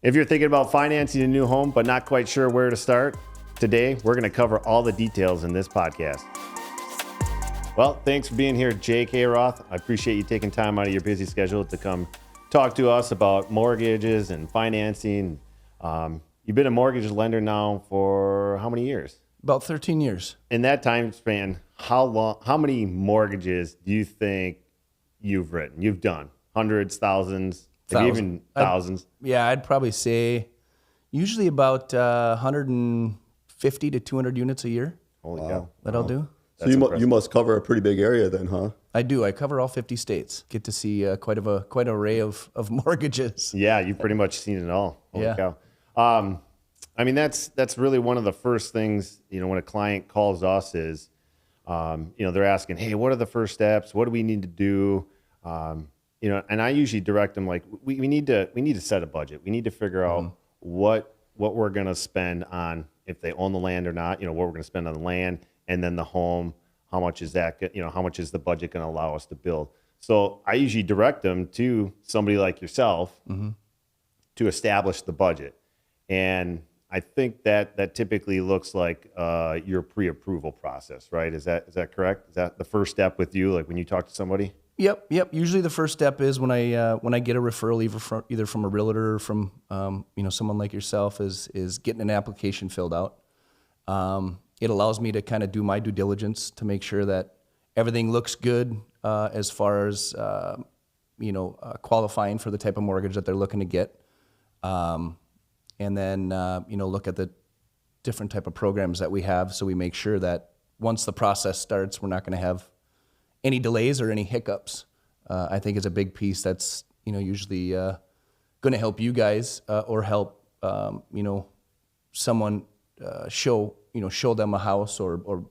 If you're thinking about financing a new home but not quite sure where to start, today we're going to cover all the details in this podcast. Well, thanks for being here, Jake Heyroth. I appreciate you taking time out of your busy schedule to come talk to us about mortgages and financing. You've been a mortgage lender now for how many years? About 13 years. In that time span, how many mortgages do you think you've written? You've done hundreds, thousands, maybe even thousands? I'd probably say usually about 150 to 200 units a year. Holy cow. That I'll do. So you must cover a pretty big area then, huh? I do. I cover all 50 states. Get to see quite an array of mortgages. Yeah, you've pretty much seen it all. Holy cow. I mean, that's really one of the first things, when a client calls us is, they're asking, hey, what are the first steps? What do we need to do? And I usually direct them like, we need to set a budget. We need to figure out what we're going to spend on, if they own the land or not, what we're going to spend on the land, and then the home, how much is that, how much is the budget going to allow us to build? So I usually direct them to somebody like yourself to establish the budget. And I think that typically looks like your pre-approval process, right? Is that correct? Is that the first step with you, like when you talk to somebody? Yep. Usually the first step is when I get a referral either from a realtor or from someone like yourself is getting an application filled out. It allows me to kind of do my due diligence to make sure that everything looks good as far as qualifying for the type of mortgage that they're looking to get. And then, look at the different type of programs that we have so we make sure that once the process starts, we're not going to have any delays or any hiccups. I think is a big piece that's, usually going to help you guys or help, someone show them a house or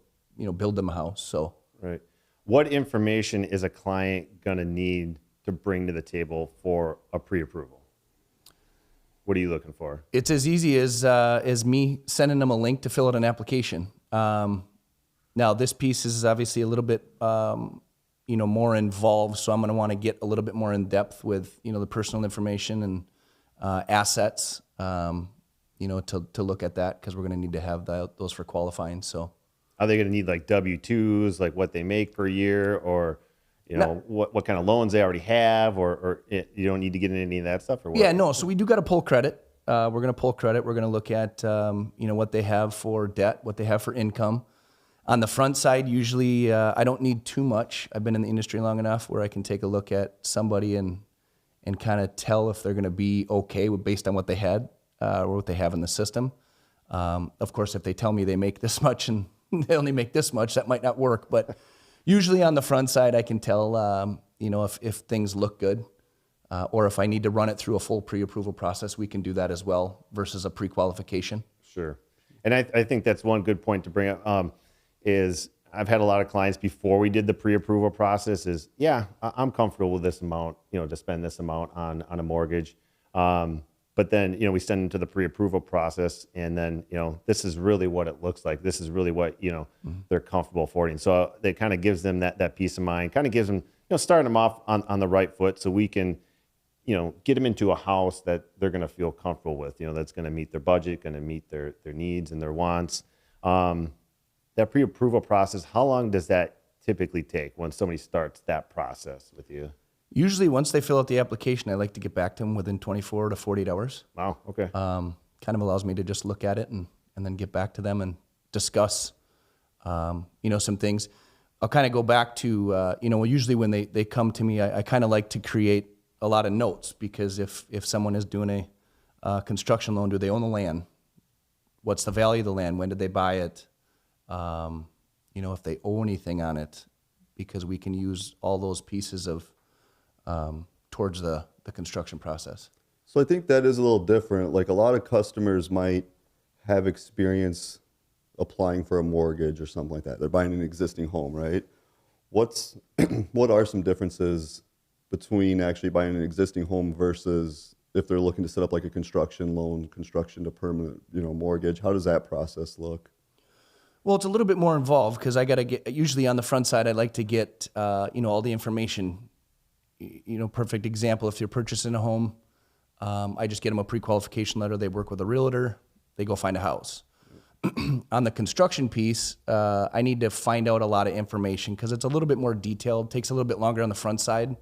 build them a house. So, right. What information is a client going to need to bring to the table for a pre-approval? What are you looking for? It's as easy as me sending them a link to fill out an application. Now, this piece is obviously a little bit, more involved, so I'm going to want to get a little bit more in depth with, the personal information and assets, to look at that because we're going to need to have those for qualifying. So, are they going to need like W-2s, like what they make per year, or what kind of loans they already have, or you don't need to get into any of that stuff, or what? Yeah, no. So we do got to pull credit. We're going to pull credit. We're going to look at what they have for debt, what they have for income. On the front side, usually I don't need too much. I've been in the industry long enough where I can take a look at somebody and kind of tell if they're going to be okay based on what they had or what they have in the system. Of course, if they tell me they make this much and they only make this much, that might not work. But usually on the front side, I can tell if things look good. Or if I need to run it through a full pre-approval process, we can do that as well versus a pre-qualification. Sure. And I think that's one good point to bring up is I've had a lot of clients before we did the pre-approval process is, I'm comfortable with this amount, to spend this amount on a mortgage. But then, we send them to the pre-approval process and then, this is really what it looks like. This is really what, they're comfortable affording. So it kind of gives them that peace of mind, kind of gives them, starting them off on the right foot so we can, get them into a house that they're going to feel comfortable with, that's going to meet their budget, going to meet their needs and their wants. That pre-approval process, how long does that typically take when somebody starts that process with you? Usually once they fill out the application, I like to get back to them within 24 to 48 hours. Wow, okay. Kind of allows me to just look at it and then get back to them and discuss, some things. I'll kind of go back to, usually when they come to me, I kind of like to create a lot of notes because if someone is doing a construction loan, do they own the land? What's the value of the land? When did they buy it? If they owe anything on it, because we can use all those pieces of towards the construction process. So I think that is a little different. Like a lot of customers might have experience applying for a mortgage or something like that. They're buying an existing home, right? What are some differences between actually buying an existing home versus if they're looking to set up like a construction loan, construction to permanent, mortgage? How does that process look? Well, it's a little bit more involved because I got to get, usually on the front side, I like to get, all the information. Perfect example, if you're purchasing a home, I just get them a pre-qualification letter. They work with a realtor. They go find a house. On the construction piece, I need to find out a lot of information because it's a little bit more detailed. Takes a little bit longer on the front side.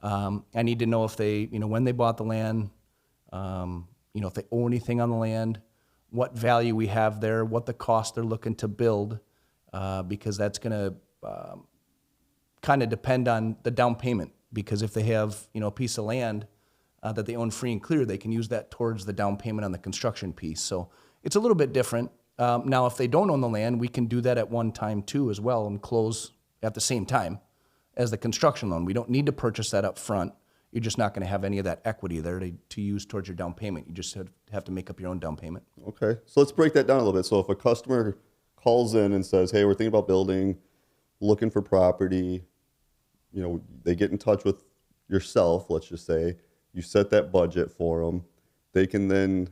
I need to know if they, when they bought the land, if they owe anything on the land, what value we have there, what the cost they're looking to build, because that's going to kind of depend on the down payment. Because if they have, a piece of land that they own free and clear, they can use that towards the down payment on the construction piece. So it's a little bit different. Now, if they don't own the land, we can do that at one time too as well and close at the same time as the construction loan. We don't need to purchase that up front. You're just not going to have any of that equity there to use towards your down payment. You just have to make up your own down payment. Okay, so let's break that down a little bit. So if a customer calls in and says, hey, we're thinking about building, looking for property, they get in touch with yourself, let's just say, you set that budget for them. They can then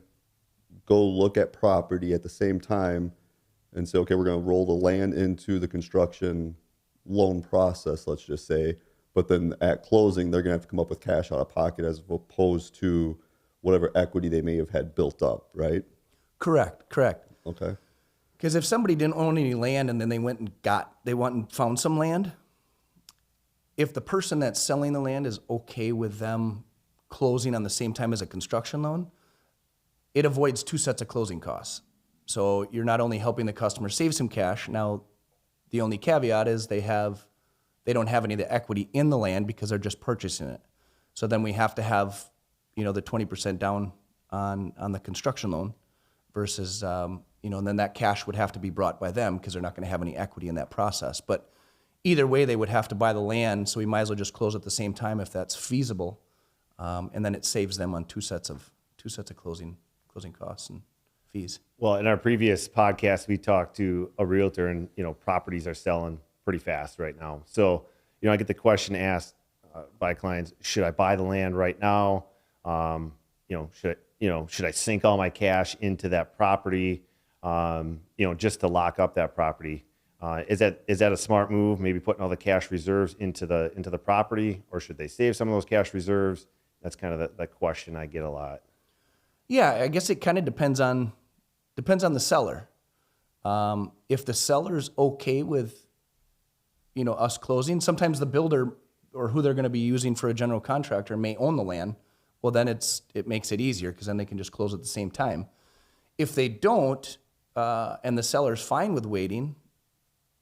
go look at property at the same time and say, okay, we're going to roll the land into the construction loan process, let's just say. But then at closing, they're going to have to come up with cash out of pocket as opposed to whatever equity they may have had built up, right? Correct. Okay. Because if somebody didn't own any land and then they went and found some land, if the person that's selling the land is okay with them closing on the same time as a construction loan, it avoids two sets of closing costs. So you're not only helping the customer save some cash. Now, the only caveat is they don't have any of the equity in the land because they're just purchasing it. So then we have to have, the 20% down on the construction loan versus, and then that cash would have to be brought by them because they're not going to have any equity in that process. But either way, they would have to buy the land, so we might as well just close at the same time if that's feasible, and then it saves them on two sets of closing costs and fees. Well, in our previous podcast, we talked to a realtor, and properties are selling pretty fast right now. So I get the question asked by clients: should I buy the land right now? Should I sink all my cash into that property? Just to lock up that property. Is that a smart move? Maybe putting all the cash reserves into the property, or should they save some of those cash reserves? That's kind of the question I get a lot. Yeah, I guess it kind of depends on the seller. If the seller's okay with us closing, sometimes the builder or who they're going to be using for a general contractor may own the land. Well, then it makes it easier because then they can just close at the same time. If they don't, and the seller's fine with waiting,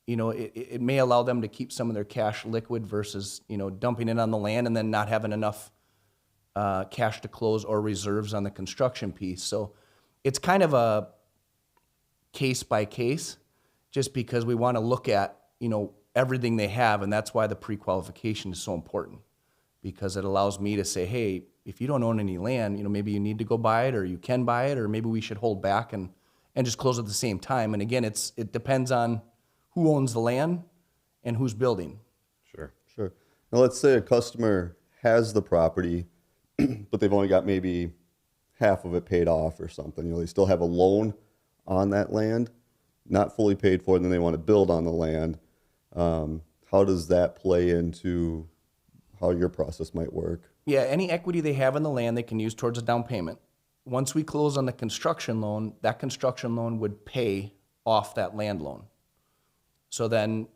it may allow them to keep some of their cash liquid versus, dumping it on the land and then not having enough cash to close or reserves on the construction piece. So it's kind of a case by case, just because we want to look at, everything they have. And that's why the pre-qualification is so important, because it allows me to say, hey, if you don't own any land, maybe you need to go buy it, or you can buy it, or maybe we should hold back and just close at the same time. And again, it depends on who owns the land and who's building. Sure. Now let's say a customer has the property, but they've only got maybe half of it paid off or something. They still have a loan on that land, not fully paid for, and then they want to build on the land. How does that play into how your process might work? Yeah, any equity they have in the land they can use towards a down payment. Once we close on the construction loan, that construction loan would pay off that land loan. So then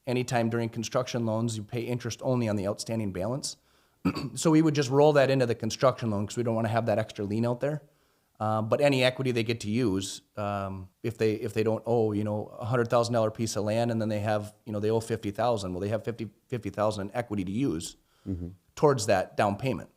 anytime during construction loans, you pay interest only on the outstanding balance. So we would just roll that into the construction loan because we don't want to have that extra lien out there. But any equity they get to use, if they don't owe, a $100,000 piece of land and then they have, they owe $50,000, well, they have $50,000 in equity to use towards that down payment.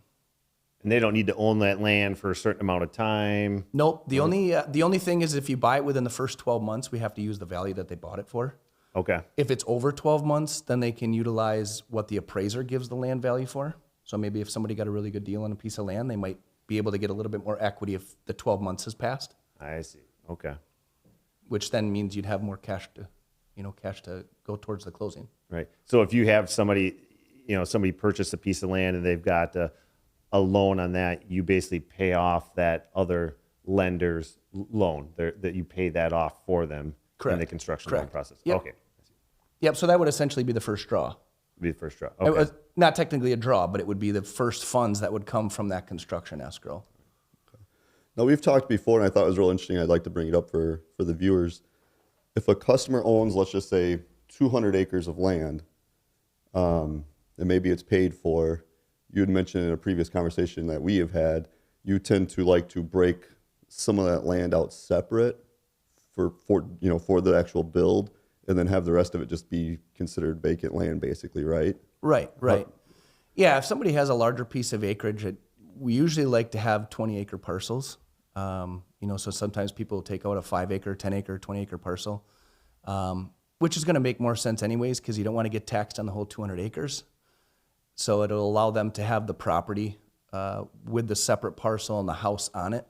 And they don't need to own that land for a certain amount of time. Nope. The only thing is if you buy it within the first 12 months, we have to use the value that they bought it for. Okay. If it's over 12 months, then they can utilize what the appraiser gives the land value for. So maybe if somebody got a really good deal on a piece of land, they might be able to get a little bit more equity if the 12 months has passed. I see. Okay. Which then means you'd have more cash to go towards the closing. Right. So if you have somebody purchased a piece of land and they've got a loan on that, you basically pay off that other lender's loan. That you pay that off for them. Correct. In the construction loan process. Yep. Okay. Yep. So that would essentially be the first draw. Be the first draw. It Okay. was not technically a draw, but it would be the first funds that would come from that construction escrow. Now, we've talked before, and I thought it was real interesting. I'd like to bring it up for the viewers. If a customer owns, let's just say, 200 acres of land, and maybe it's paid for, you had mentioned in a previous conversation that we have had, you tend to like to break some of that land out separate for the actual build, and then have the rest of it just be considered vacant land, basically, right? Right. Yeah, if somebody has a larger piece of acreage, we usually like to have 20-acre parcels. So sometimes people take out a 5-acre, 10-acre, 20-acre parcel, which is going to make more sense anyways because you don't want to get taxed on the whole 200 acres. So it'll allow them to have the property with the separate parcel and the house on it,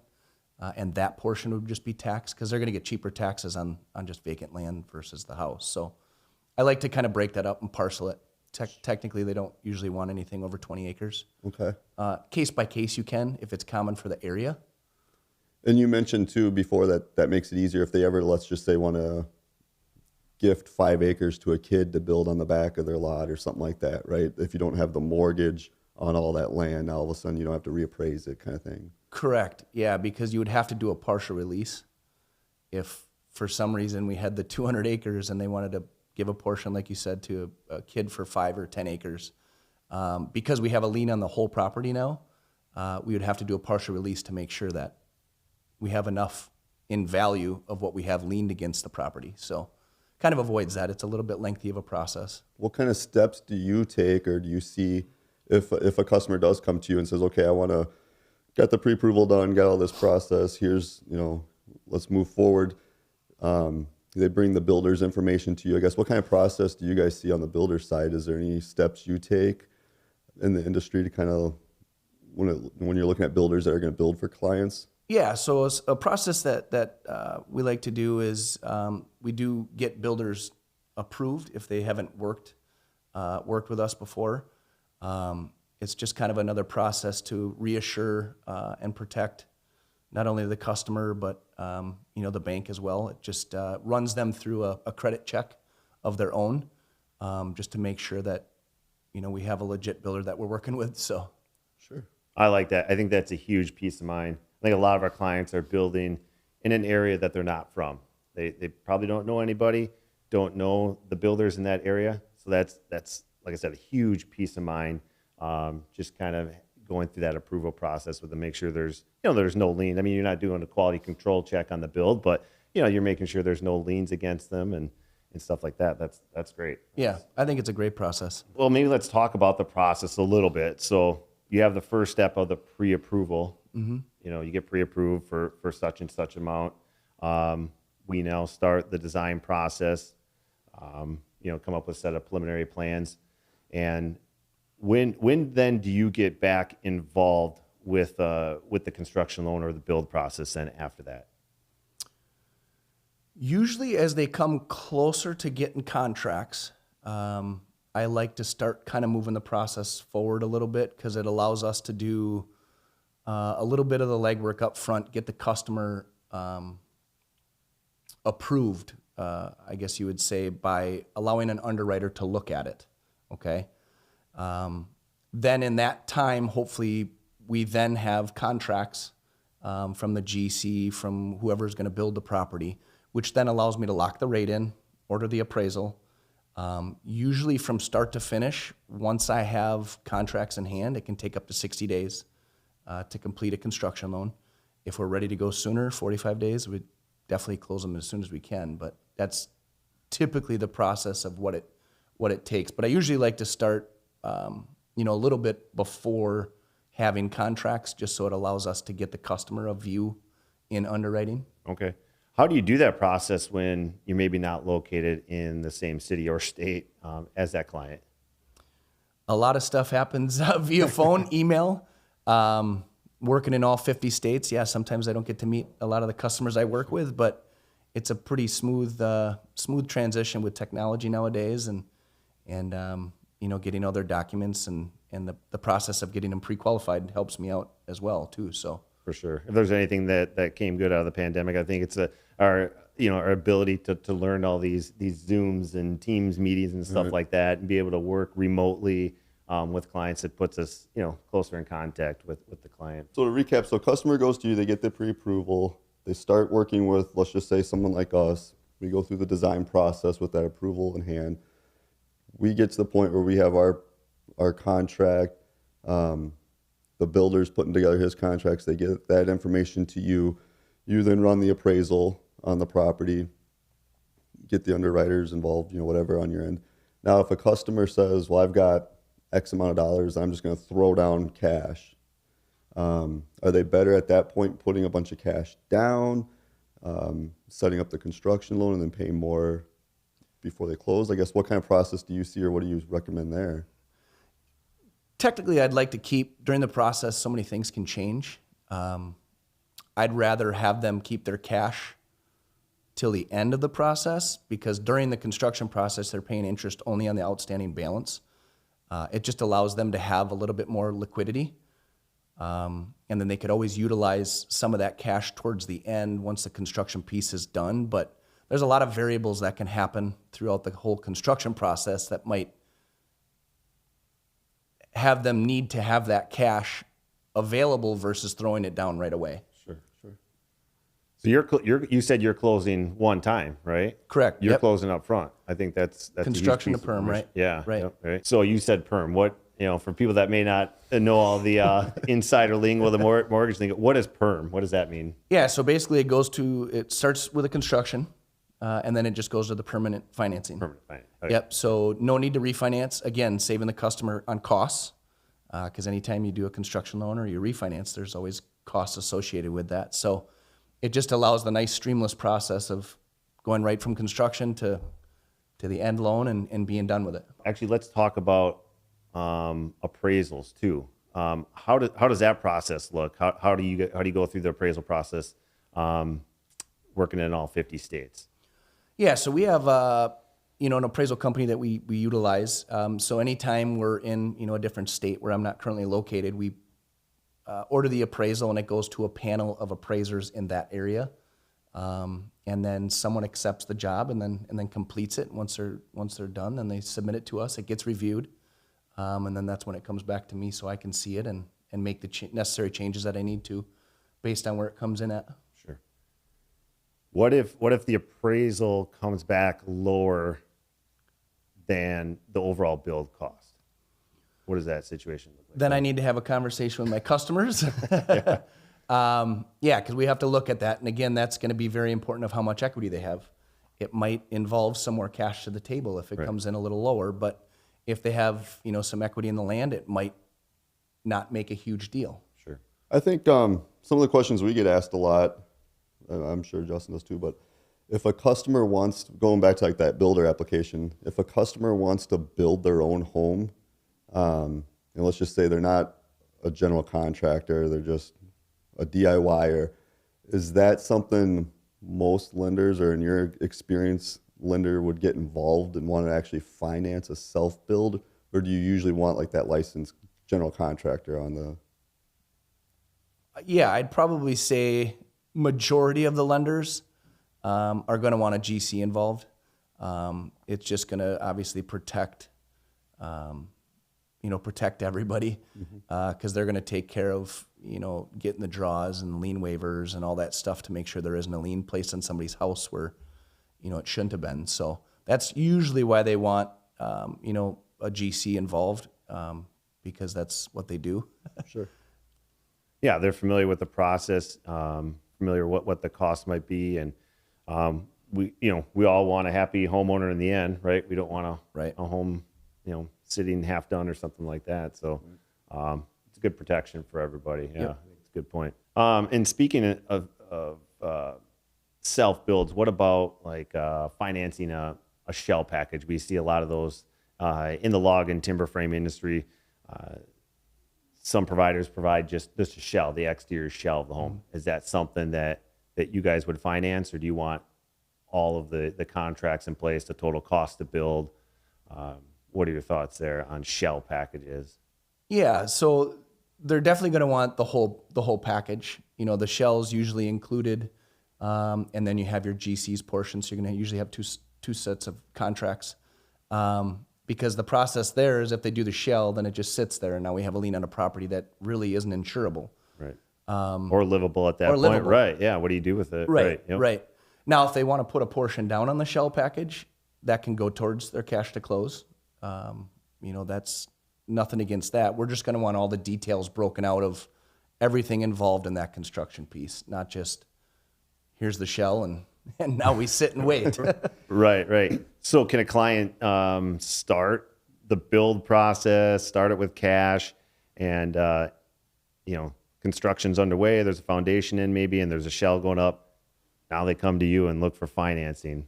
and that portion would just be taxed because they're going to get cheaper taxes on just vacant land versus the house. So I like to kind of break that up and parcel it. Technically, they don't usually want anything over 20 acres. Okay. Case by case, you can if it's common for the area. And you mentioned too before that makes it easier if they ever, let's just say, want to gift 5 acres to a kid to build on the back of their lot or something like that, right? If you don't have the mortgage on all that land, now all of a sudden you don't have to reappraise it, kind of thing. Correct. Yeah, because you would have to do a partial release if for some reason we had the 200 acres and they wanted to give a portion, like you said, to a kid for 5 or 10 acres. Because we have a lien on the whole property now, we would have to do a partial release to make sure that we have enough in value of what we have liened against the property. So kind of avoids that. It's a little bit lengthy of a process. What kind of steps do you take, or do you see if a customer does come to you and says, okay, I want to get the pre-approval done, get all this process, here's, let's move forward. They bring the builder's information to you. I guess, what kind of process do you guys see on the builder side? Is there any steps you take in the industry to kind of, when you're looking at builders that are going to build for clients? Yeah, so a process that we like to do is we do get builders approved if they haven't worked with us before. It's just kind of another process to reassure and protect not only the customer but the bank as well. It just runs them through a credit check of their own, just to make sure that we have a legit builder that we're working with. So, sure, I like that. I think that's a huge peace of mind. I think a lot of our clients are building in an area that they're not from. They probably don't know anybody, don't know the builders in that area. So that's like I said, a huge peace of mind. Just kind of going through that approval process with them, make sure there's no lien. I mean, you're not doing a quality control check on the build, but you're making sure there's no liens against them and stuff like that. That's great. Yeah, I think it's a great process. Well, maybe let's talk about the process a little bit. So you have the first step of the pre-approval. Mm-hmm. You get pre-approved for such and such amount. We now start the design process, come up with a set of preliminary plans. And when then do you get back involved with the construction loan or the build process then after that? Usually as they come closer to getting contracts, I like to start kind of moving the process forward a little bit because it allows us to do a little bit of the legwork up front, get the customer approved, I guess you would say, by allowing an underwriter to look at it, okay? Then in that time, hopefully, we then have contracts from the GC, from whoever's going to build the property, which then allows me to lock the rate in, order the appraisal. Usually from start to finish, once I have contracts in hand, it can take up to 60 days to complete a construction loan. If we're ready to go sooner, 45 days, we definitely close them as soon as we can. But that's typically the process of what it takes. But I usually like to start, a little bit before having contracts, just so it allows us to get the customer a view in underwriting. Okay. How do you do that process when you're maybe not located in the same city or state as that client? A lot of stuff happens via phone, email. Working in all 50 states, yeah, sometimes I don't get to meet a lot of the customers I work with, but it's a pretty smooth transition with technology nowadays, and getting all their documents and the process of getting them pre-qualified helps me out as well too. So for sure, if there's anything that came good out of the pandemic, I think it's our ability to learn all these Zooms and Teams meetings and stuff like that, and be able to work remotely with clients. It puts us, closer in contact with the client. So to recap, so customer goes to you, they get the pre-approval, they start working with, let's just say, someone like us. We go through the design process with that approval in hand. We get to the point where we have our contract. The builder's putting together his contracts. They get that information to you. You then run the appraisal on the property, get the underwriters involved, whatever on your end. Now, if a customer says, well, I've got X amount of dollars, I'm just going to throw down cash. Are they better at that point putting a bunch of cash down, setting up the construction loan, and then paying more before they close? I guess, what kind of process do you see, or what do you recommend there? Technically, I'd like to keep, during the process, so many things can change. I'd rather have them keep their cash till the end of the process, because during the construction process, they're paying interest only on the outstanding balance. It just allows them to have a little bit more liquidity. And then they could always utilize some of that cash towards the end once the construction piece is done. But there's a lot of variables that can happen throughout the whole construction process that might have them need to have that cash available versus throwing it down right away. Sure. So you said you're closing one time, right? Correct. You're Yep. closing up front. I think that's a huge Construction piece to perm, of right? Yeah. Right. Yep, right. So you said perm. What, for people that may not know all the insider lingo, the mortgage thing, what is perm? What does that mean? Yeah, so basically it starts with a construction, and then it just goes to the permanent financing. Permanent finance. Okay. Yep, so no need to refinance. Again, saving the customer on costs, because anytime you do a construction loan or you refinance, there's always costs associated with that. So it just allows the nice streamless process of going right from construction to the end loan and being done with it. Actually, let's talk about appraisals too. How does that process look? How do you go through the appraisal process, working in all 50 states? Yeah, so we have an appraisal company that we utilize. So anytime we're in a different state where I'm not currently located, we order the appraisal and it goes to a panel of appraisers in that area, and then someone accepts the job and then completes it. Once they're done, then they submit it to us. It gets reviewed, and then that's when it comes back to me so I can see it and make the necessary changes that I need to, based on where it comes in at. Sure. What if the appraisal comes back lower than the overall build cost? What does that situation look like? Then I need to have a conversation with my customers. Because we have to look at that. And again, that's going to be very important of how much equity they have. It might involve some more cash to the table if it comes in a little lower, but if they have, some equity in the land, it might not make a huge deal. Sure. I think some of the questions we get asked a lot, I'm sure Justin does too, but if a customer wants, going back to like that builder application, if a customer wants to build their own home, and let's just say they're not a general contractor, they're just a DIYer, is that something most lenders, or in your experience, lender would get involved and want to actually finance a self-build, or do you usually want like that licensed general contractor on the? Yeah, I'd probably say majority of the lenders are going to want a GC involved. It's just going to obviously protect everybody, because they're going to take care of, getting the draws and lien waivers and all that stuff to make sure there isn't a lien placed on somebody's house where, it shouldn't have been. So that's usually why they want, a GC involved, because that's what they do. Sure. Yeah, they're familiar with the process, familiar what the cost might be, and we all want a happy homeowner in the end, right? We don't want a home, sitting half done or something like that. So it's a good protection for everybody. Yeah, I think it's a good point. And speaking of self builds, what about like financing a shell package? We see a lot of those in the log and timber frame industry. Some providers provide just a shell, the exterior shell of the home. Is that something that you guys would finance, or do you want all of the contracts in place, the total cost to build? What are your thoughts there on shell packages? Yeah, so they're definitely going to want the whole package. The shell's usually included, and then you have your GC's portion. So you're going to usually have two sets of contracts. because the process there is if they do the shell, then it just sits there, and now we have a lien on a property that really isn't insurable. Right. Or livable at that point. livable. Right. Yeah. What do you do with it? Right, Yep. right. Now, if they want to put a portion down on the shell package, that can go towards their cash to close. That's nothing against that. We're just going to want all the details broken out of everything involved in that construction piece, not just here's the shell and now we sit and wait. Right. So can a client start the build process, start it with cash, and construction's underway, there's a foundation in maybe, and there's a shell going up. Now they come to you and look for financing.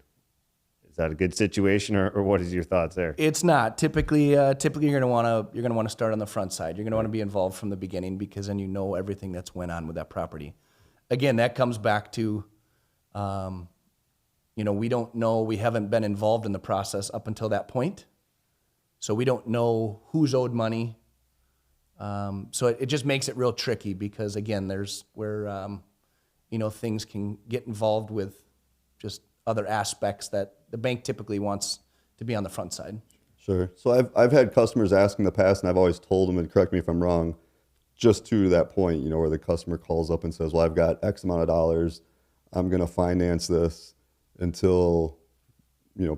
Is that a good situation, or what is your thoughts there? It's not. Typically you're going to want to start on the front side. You're going to want to be involved from the beginning, because then you know everything that's went on with that property. Again, that comes back to, we don't know. We haven't been involved in the process up until that point, so we don't know who's owed money. So it just makes it real tricky, because again, there's where things can get involved with just other aspects that the bank typically wants to be on the front side. Sure. So I've had customers ask in the past, and I've always told them, and correct me if I'm wrong, just to that point, where the customer calls up and says, well, I've got X amount of dollars, I'm going to finance this until,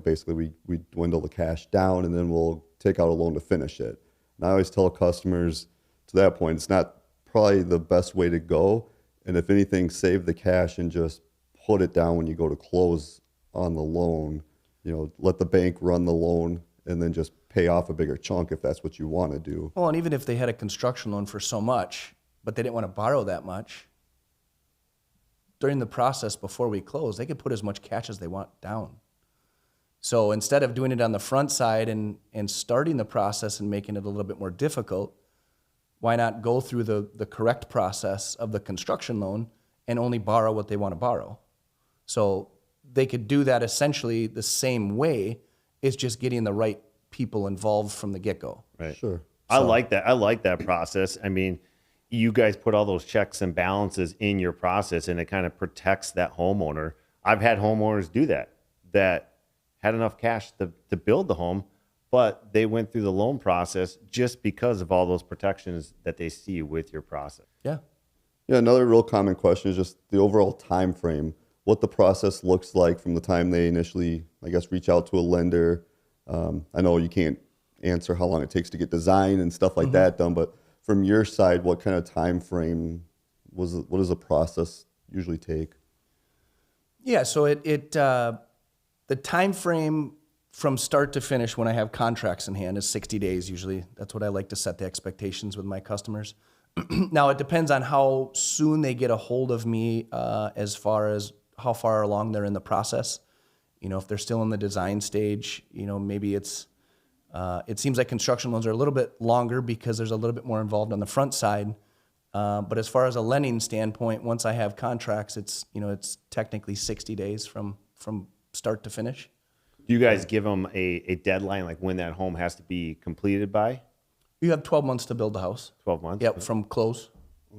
basically we dwindle the cash down, and then we'll take out a loan to finish it. And I always tell customers to that point, it's not probably the best way to go. And if anything, save the cash and just put it down when you go to close on the loan. Let the bank run the loan and then just pay off a bigger chunk if that's what you want to do. Well, and even if they had a construction loan for so much, but they didn't want to borrow that much, during the process before we close, they could put as much cash as they want down. So instead of doing it on the front side and starting the process and making it a little bit more difficult, why not go through the correct process of the construction loan and only borrow what they want to borrow? So they could do that essentially the same way. It's just getting the right people involved from the get-go. Right. Sure. I like that. I like that process. I mean, you guys put all those checks and balances in your process, and it kind of protects that homeowner. I've had homeowners do that had enough cash to build the home, but they went through the loan process just because of all those protections that they see with your process. Yeah. Yeah, another real common question is just the overall time frame, what the process looks like from the time they initially, reach out to a lender. I know you can't answer how long it takes to get design and stuff like that done, but from your side, what kind of time frame what does the process usually take? Yeah, so the time frame from start to finish when I have contracts in hand is 60 days usually. That's what I like to set the expectations with my customers. Now, it depends on how soon they get a hold of me as far as how far along they're in the process. If they're still in the design stage, maybe it seems like construction loans are a little bit longer because there's a little bit more involved on the front side. But as far as a lending standpoint, once I have contracts, it's technically 60 days from start to finish. Do you guys give them a deadline, like when that home has to be completed by? You have 12 months to build the house. 12 months? Yep, from close.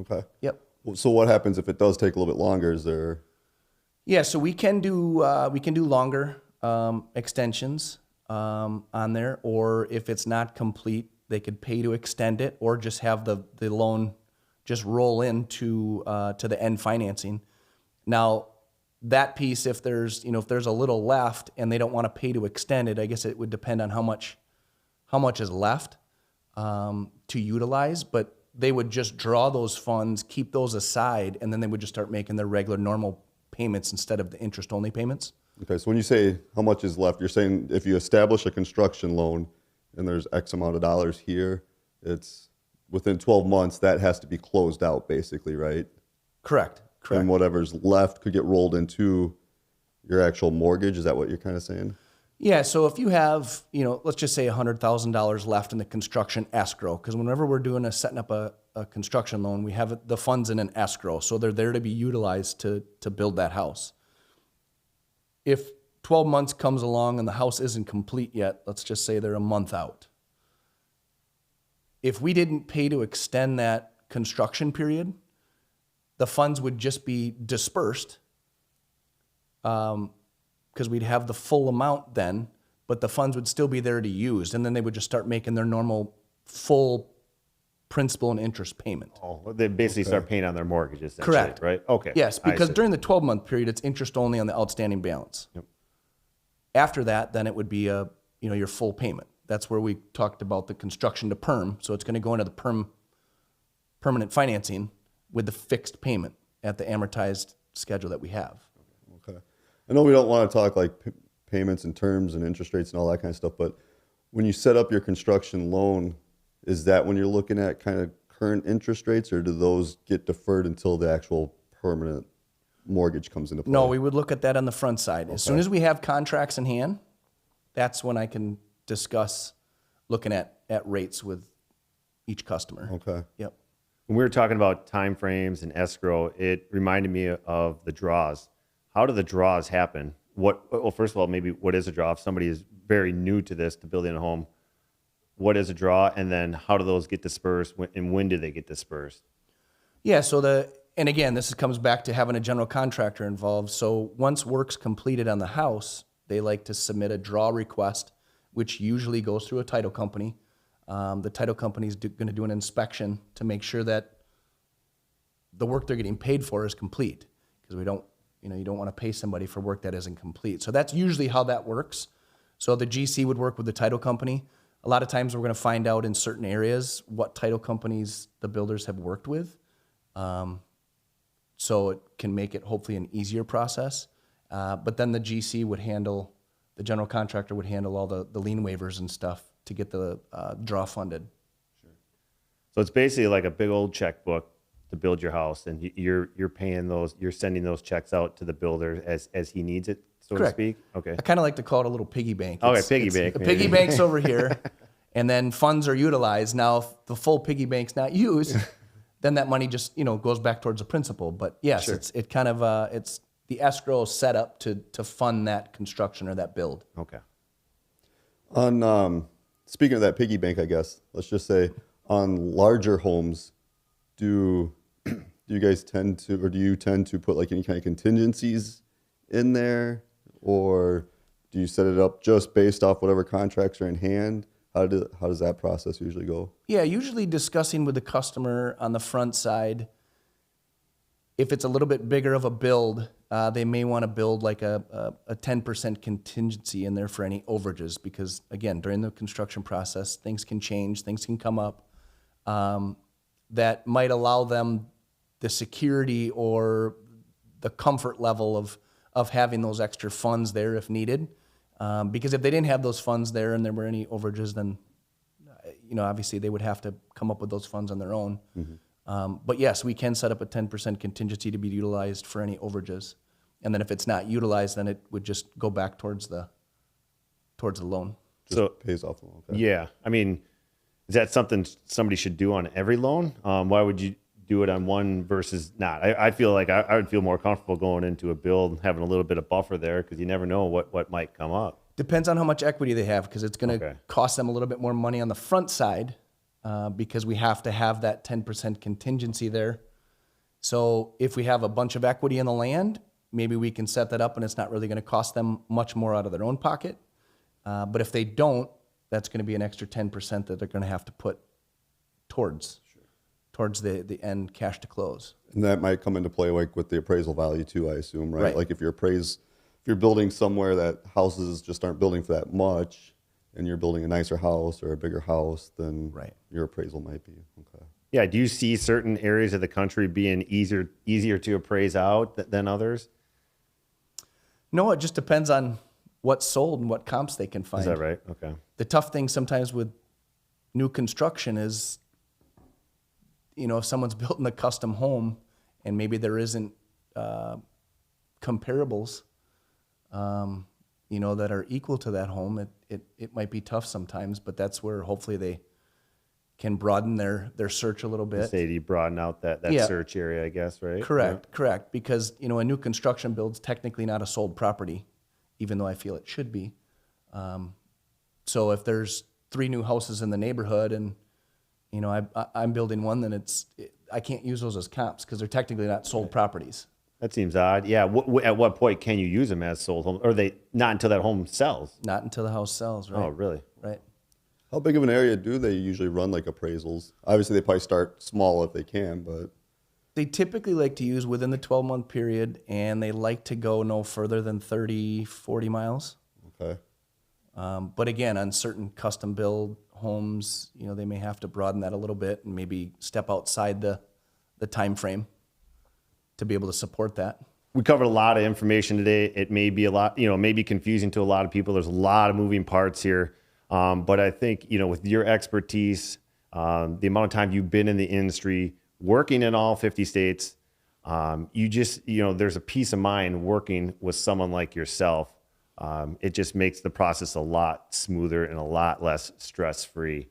Okay. Yep. So what happens if it does take a little bit longer? Is there... Yeah, so we can do longer extensions on there, or if it's not complete, they could pay to extend it, or just have the loan just roll into to the end financing. Now, that piece, if there's a little left and they don't want to pay to extend it, I guess it would depend on how much is left to utilize. But they would just draw those funds, keep those aside, and then they would just start making their regular normal payments instead of the interest-only payments. Okay, so when you say how much is left, you're saying if you establish a construction loan and there's X amount of dollars here, it's within 12 months that has to be closed out basically, right? Correct. And whatever's left could get rolled into your actual mortgage. Is that what you're kind of saying? Yeah, so if you have, let's just say $100,000 left in the construction escrow, because whenever we're setting up a construction loan, we have the funds in an escrow, so they're there to be utilized to build that house. If 12 months comes along and the house isn't complete yet, let's just say they're a month out. If we didn't pay to extend that construction period, the funds would just be dispersed because we'd have the full amount then, but the funds would still be there to use, and then they would just start making their normal full principal and interest payment. Oh, they basically start paying on their mortgages. Correct. Right? Okay. Yes, I because see. during the 12-month period, it's interest only on the outstanding balance. Yep. After that, then it would be your full payment. That's where we talked about the construction to perm. So it's going to go into the permanent financing with the fixed payment at the amortized schedule that we have. Okay. I know we don't want to talk like payments and terms and interest rates and all that kind of stuff, but when you set up your construction loan, is that when you're looking at kind of current interest rates, or do those get deferred until the actual permanent mortgage comes into play? No, we would look at that on the front side. As soon as we have contracts in hand, that's when I can discuss looking at rates with each customer. Okay. Yep. When we were talking about time frames and escrow, it reminded me of the draws. How do the draws happen? Well, first of all, maybe what is a draw? If somebody is very new to this, to building a home, what is a draw? And then how do those get dispersed, and when do they get dispersed? Yeah, and again, this comes back to having a general contractor involved. So once work's completed on the house, they like to submit a draw request, which usually goes through a title company. The title company is going to do an inspection to make sure that the work they're getting paid for is complete, because you don't want to pay somebody for work that isn't complete. So that's usually how that works. So the GC would work with the title company. A lot of times we're going to find out in certain areas what title companies the builders have worked with. So it can make it hopefully an easier process. But then the GC would handle, the general contractor would handle all the lien waivers and stuff to get the draw funded. So it's basically like a big old checkbook to build your house, and you're paying those, you're sending those checks out to the builder as he needs it, so Correct. to speak. Okay. I kind of like to call it a little piggy bank. Okay, piggy bank, The maybe. piggy bank's over here, and then funds are utilized. Now, if the full piggy bank's not used, then that money just goes back towards the principal. But yes, Sure. it's the escrow set up to fund that construction or that build. Okay. On speaking of that piggy bank, I guess let's just say on larger homes, do you guys tend to, or do you tend to put like any kind of contingencies in there, or do you set it up just based off whatever contracts are in hand? How does that process usually go? Yeah, usually discussing with the customer on the front side. If it's a little bit bigger of a build, they may want to build like a 10% contingency in there for any overages, because again, during the construction process, things can change, things can come up that might allow them the security or the comfort level of having those extra funds there if needed. Because if they didn't have those funds there and there were any overages, then obviously they would have to come up with those funds on their own. Mm-hmm. But yes, we can set up a 10% contingency to be utilized for any overages. And then if it's not utilized, then it would just go back towards the loan. Just pays off the loan. Okay. Yeah. I mean, is that something somebody should do on every loan? Why would you do it on one versus not? I feel like I would feel more comfortable going into a build, having a little bit of buffer there, because you never know what might come up. Depends on how much equity they have, because it's going to cost them a little bit more money on the front side, because we have to have that 10% contingency there. So if we have a bunch of equity in the land, maybe we can set that up and it's not really going to cost them much more out of their own pocket. But if they don't, that's going to be an extra 10% that they're going to have to put towards the end cash to close. And that might come into play like with the appraisal value too, I assume, right? Right. Like if you're building somewhere that houses just aren't building for that much, and you're building a nicer house or a bigger house, then your appraisal might be okay. Yeah. Do you see certain areas of the country being easier to appraise out than others? No, it just depends on what's sold and what comps they can find. Is that right? Okay. The tough thing sometimes with new construction is, if someone's building a custom home and maybe there isn't comparables, that are equal to that home, it might be tough sometimes, but that's where hopefully they can broaden their search a little bit. Say you broaden out that search area, I guess, right? Correct. Because, a new construction build's technically not a sold property, even though I feel it should be. So if there's 3 new houses in the neighborhood and, I'm building one, then I can't use those as comps because they're technically not sold properties. That seems odd. Yeah. At what point can you use them as sold homes? Or are they not until that home sells? Not until the house sells, right? Oh, really? Right. How big of an area do they usually run like appraisals? Obviously, they probably start small if they can, but They typically like to use within the 12-month period, and they like to go no further than 30, 40 miles. okay. But again, on certain custom build homes, they may have to broaden that a little bit and maybe step outside the time frame to be able to support that. We covered a lot of information today. It may be a lot, may be confusing to a lot of people. There's a lot of moving parts here. But I think, with your expertise, the amount of time you've been in the industry, working in all 50 states, there's a peace of mind working with someone like yourself. It just makes the process a lot smoother and a lot less stress-free.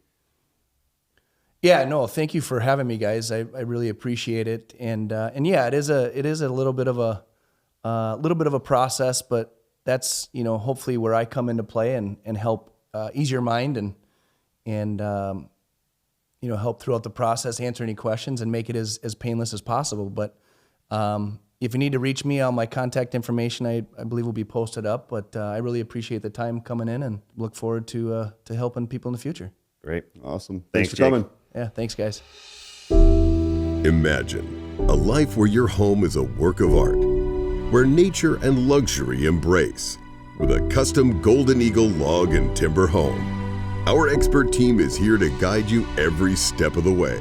Yeah, no, thank you for having me, guys. I really appreciate it. And yeah, it is a little bit of a process, but that's, hopefully where I come into play and help ease your mind and help throughout the process, answer any questions and make it as painless as possible. But if you need to reach me, all my contact information, I believe will be posted up. But I really appreciate the time coming in and look forward to helping people in the future. Great. Awesome. Thanks for Jake. coming. Yeah, thanks, guys. Imagine a life where your home is a work of art, where nature and luxury embrace, with a custom Golden Eagle log and timber home. Our expert team is here to guide you every step of the way.